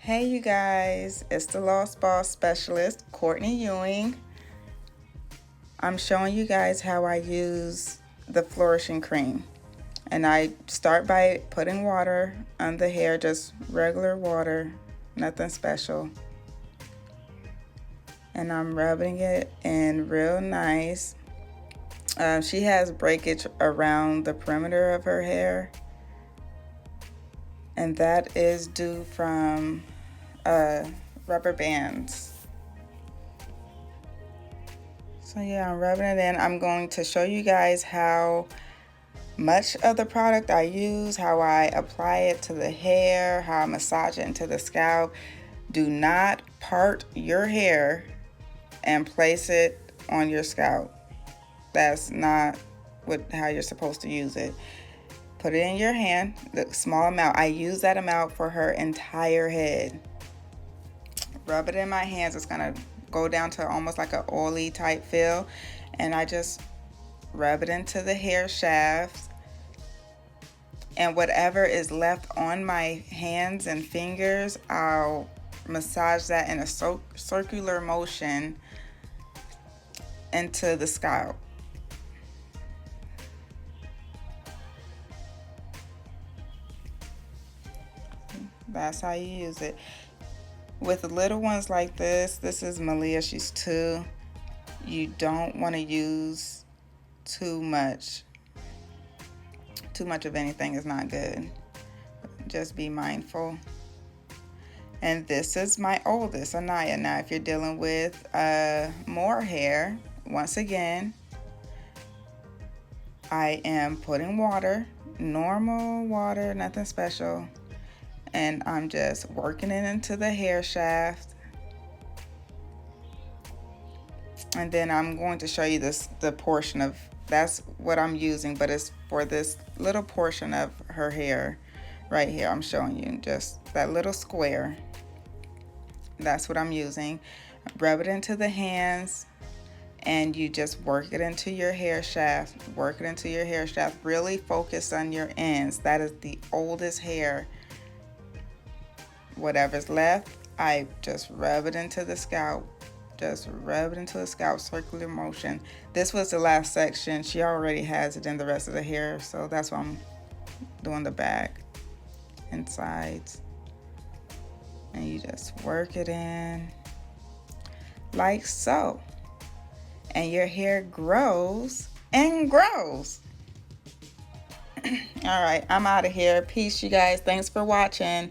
Hey you guys, it's the Lost Ball Specialist, Courtney Ewing. I'm showing you guys how I use the Flourishing Cream. And I start by putting water on the hair, just regular water, nothing special. And I'm rubbing it in real nice. She has breakage around the perimeter of her hair. And that is due from rubber bands. So yeah, I'm rubbing it in. I'm going to show you guys how much of the product I use, how I apply it to the hair, how I massage it into the scalp. Do not part your hair and place it on your scalp. That's not how you're supposed to use it. Put it in your hand, the small amount. I use that amount for her entire head. Rub it in my hands. It's gonna go down to almost like an oily type feel, and I just rub it into the hair shafts, and whatever is left on my hands and fingers, I'll massage that in a circular motion into the scalp. That's how you use it. With little ones like this is Malia, she's 2. You don't want to use too much. Too much of anything is not good. Just be mindful. And this is my oldest, Anaya. Now, if you're dealing with more hair, once again, I am putting water, normal water, nothing special. And I'm just working it into the hair shaft. And then I'm going to show you the portion of, that's what I'm using, but it's for this little portion of her hair right here. I'm showing you just that little square. That's what I'm using. Rub it into the hands and you just work it into your hair shaft. Work it into your hair shaft. Really focus on your ends. That is the oldest hair. Whatever's left, I just rub it into the scalp. Just rub it into the scalp, circular motion. This was the last section. She already has it in the rest of the hair, so that's why I'm doing the back and sides. And you just work it in like so. And your hair grows and grows. All right, I'm out of here. Peace, you guys. Thanks for watching.